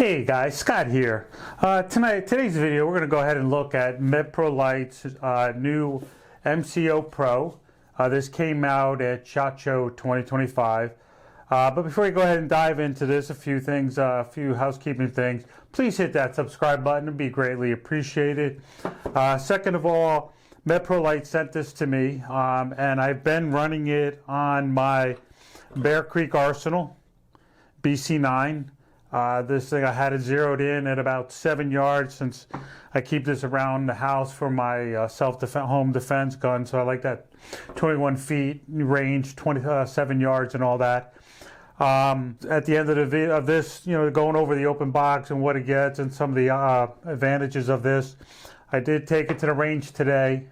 Hey guys, Scott here. Today's video, we're going to go ahead and look at Meprolight's new MCO Pro. This came out at SHOT Show 2025. But before we go ahead and dive into this, a few things, a few housekeeping things. Please hit that subscribe button; it'd be greatly appreciated. Second of all, Meprolight sent this to me, and I've been running it on my Bear Creek Arsenal BC9. This thing, I had it zeroed in at about 7 yards, since I keep this around the house for my home defense gun. So I like that 21 feet range, 27 yards and all that. At the end of this, going over the open box and what it gets and some of the advantages of this, I did take it to the range today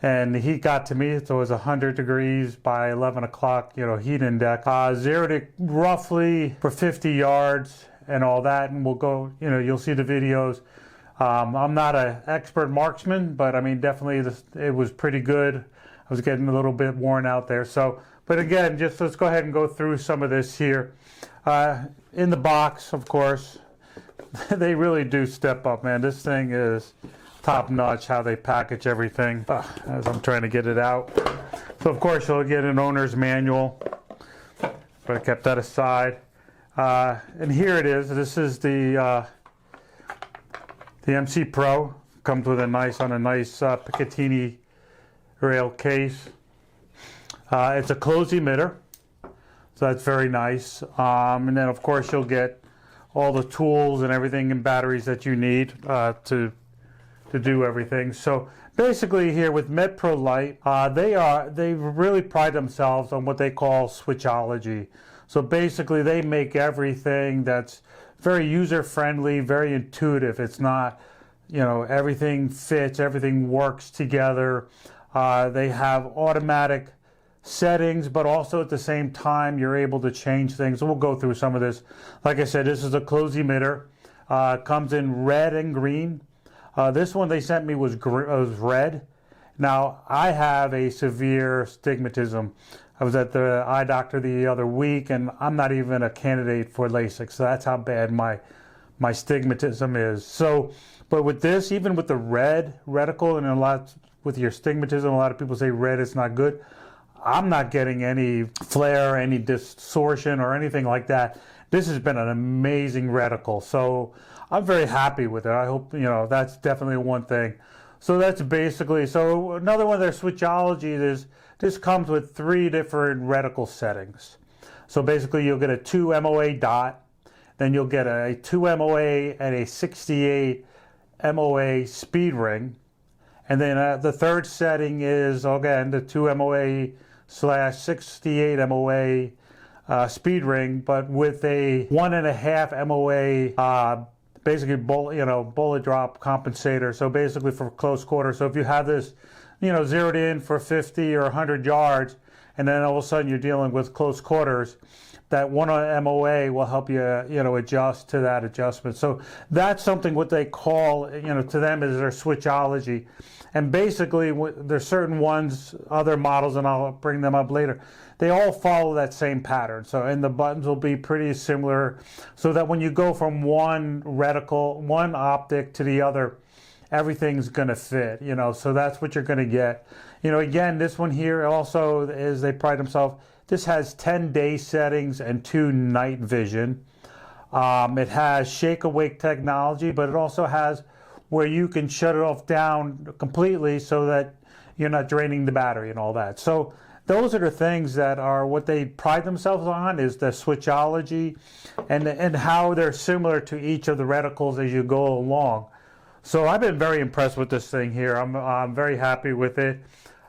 and the heat got to me, so it was 100 degrees by 11 o'clock, heat index. Zeroed it roughly for 50 yards and all that, and we'll go, you'll see the videos. I'm not an expert marksman, but I mean, definitely it was pretty good. I was getting a little bit worn out there. So, but again, just let's go ahead and go through some of this here. In the box, of course, they really do step up, man. This thing is top notch how they package everything, as I'm trying to get it out. So of course you'll get an owner's manual, but I kept that aside. And here it is. This is the MC Pro. Comes with a nice Picatinny rail case. It's a closed emitter, so that's very nice. And then of course you'll get all the tools and everything and batteries that you need to do everything. So basically here with Meprolight, they really pride themselves on what they call switchology. So basically they make everything that's very user-friendly, very intuitive. It's not, everything fits, everything works together. They have automatic settings, but also at the same time you're able to change things. So we'll go through some of this. Like I said, this is a closed emitter. Comes in red and green. This one they sent me was red. Now, I have a severe astigmatism. I was at the eye doctor the other week, and I'm not even a candidate for LASIK, so that's how bad my astigmatism is. So, but with this, even with the red reticle, and with your astigmatism, a lot of people say red is not good. I'm not getting any flare, any distortion, or anything like that. This has been an amazing reticle, so I'm very happy with it. I hope, that's definitely one thing. So that's basically, so another one of their switchology is, this comes with 3 different reticle settings. So basically you'll get a 2 MOA dot, then you'll get a 2 MOA and a 68 MOA SpeedRing. And then the third setting is, again, the 2 MOA/68 MOA SpeedRing, but with a 1.5 MOA basically bullet drop compensator. So basically for close quarter. So if you have this, zeroed in for 50 or 100 yards, and then all of a sudden you're dealing with close quarters, that 1 MOA will help you, adjust to that adjustment. So that's something what they call, to them is their switchology. And basically there's certain ones, other models, and I'll bring them up later, they all follow that same pattern. So, and the buttons will be pretty similar, so that when you go from one reticle, one optic to the other, everything's gonna fit, so that's what you're gonna get. Again, this one here also is, they pride themselves, this has 10-day settings and 2 night vision. It has shake awake technology, but it also has where you can shut it off down completely so that you're not draining the battery and all that. So those are the things that are what they pride themselves on, is the switchology and how they're similar to each of the reticles as you go along. So I've been very impressed with this thing here. I'm very happy with it.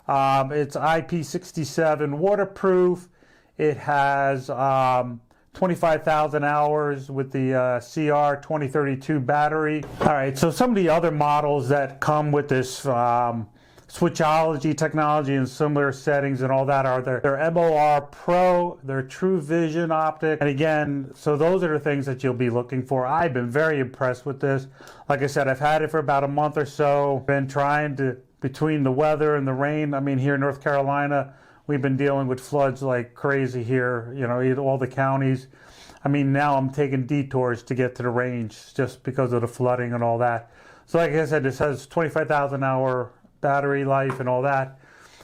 It's IP67 waterproof. It has 25,000 hours with the CR 2032 battery. All right, so some of the other models that come with this switchology technology and similar settings and all that are their MOA Pro, their True Vision optic. And again, so those are the things that you'll be looking for. I've been very impressed with this. Like I said, I've had it for about a month or so. Been trying to, between the weather and the rain, I mean, here in North Carolina, we've been dealing with floods like crazy here, all the counties. I mean, now I'm taking detours to get to the range just because of the flooding and all that. So like I said, this has 25,000 hour battery life and all that.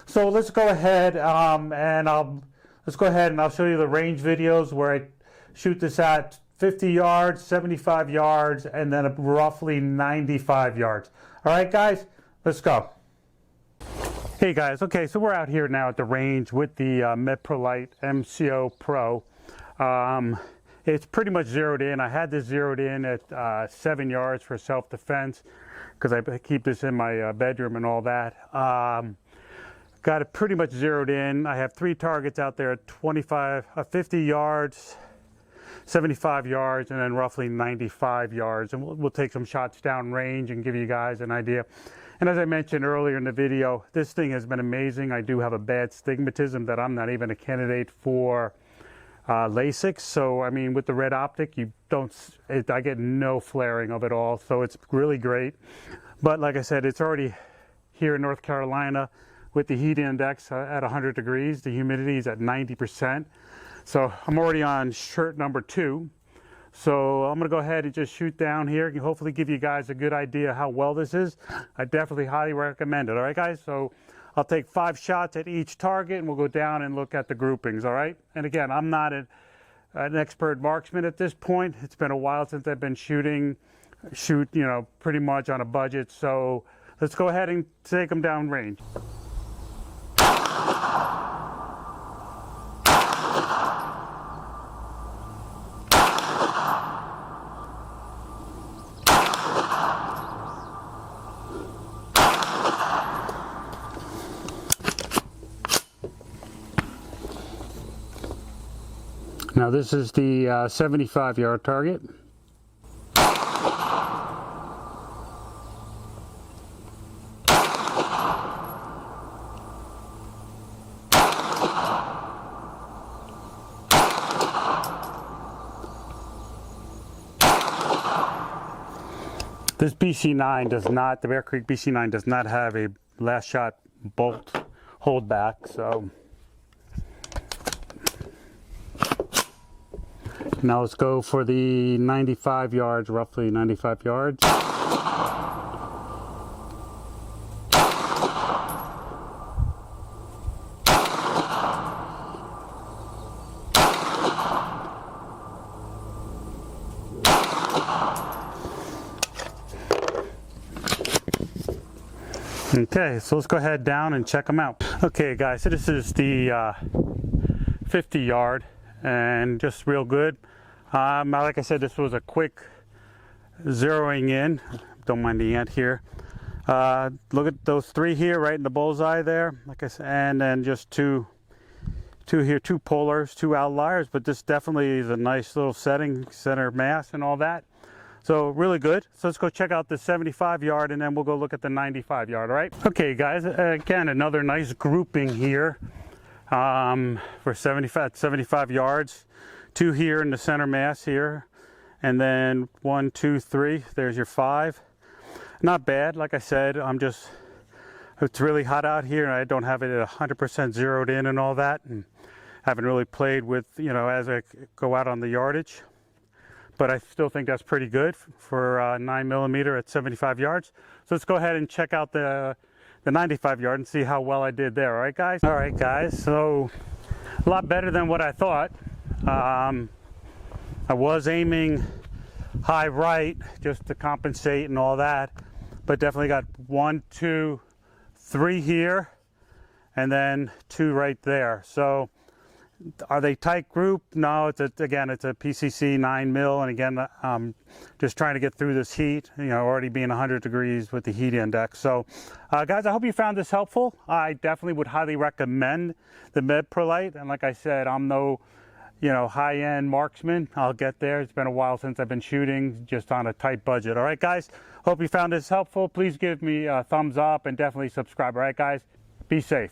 So let's go ahead and I'll show you the range videos where I shoot this at 50 yards, 75 yards, and then roughly 95 yards. All right, guys, let's go. Hey guys, okay, so we're out here now at the range with the Meprolight MCO Pro. It's pretty much zeroed in. I had this zeroed in at 7 yards for self-defense because I keep this in my bedroom and all that. Got it pretty much zeroed in. I have 3 targets out there at 50 yards, 75 yards, and then roughly 95 yards. And we'll take some shots down range and give you guys an idea. And as I mentioned earlier in the video, this thing has been amazing. I do have a bad astigmatism that I'm not even a candidate for LASIK. So, I mean, with the red optic, I get no flaring of it all. So it's really great. But like I said, it's already here in North Carolina with the heat index at 100 degrees. The humidity is at 90%. So I'm already on shirt number 2. So I'm going to go ahead and just shoot down here and hopefully give you guys a good idea how well this is. I definitely highly recommend it. All right, guys? So I'll take 5 shots at each target and we'll go down and look at the groupings. All right? And again, I'm not an expert marksman at this point. It's been a while since I've been shoot, pretty much on a budget. So let's go ahead and take them down range. Now this is the 75-yard target. This BC9 does not, the Bear Creek BC9 does not have a last shot bolt hold back, so. Now let's go for the 95 yards, roughly 95 yards. Okay, so let's go ahead down and check them out. Okay guys, so this is the 50 yard and just real good. Like I said, this was a quick zeroing in. Don't mind the ant here. Look at those 3 here, right in the bullseye there. Like I said, and then just two here, 2 polars, 2 outliers. But this definitely is a nice little setting, center mass and all that. So really good. So let's go check out the 75 yard and then we'll go look at the 95 yard. All right. Okay, guys. Again, another nice grouping here for 75 yards. 2 here in the center mass here, and then 1, 2, 3. There's your 5. Not bad. Like I said, it's really hot out here, and I don't have it at 100% zeroed in and all that, and haven't really played with, as I go out on the yardage. But I still think that's pretty good for 9mm at 75 yards. So let's go ahead and check out the 95 yard and see how well I did there. All right, guys? All right, guys. So a lot better than what I thought. I was aiming high right just to compensate and all that, but definitely got 1, 2, 3 here, and then 2 right there. So are they tight group? No, again, it's a PCC 9mm, and again, just trying to get through this heat, already being 100 degrees with the heat index. So guys, I hope you found this helpful. I definitely would highly recommend the Meprolight, and like I said, I'm no high-end marksman. I'll get there. It's been a while since I've been shooting, just on a tight budget. All right, guys, hope you found this helpful. Please give me a thumbs up and definitely subscribe. All right, guys, be safe.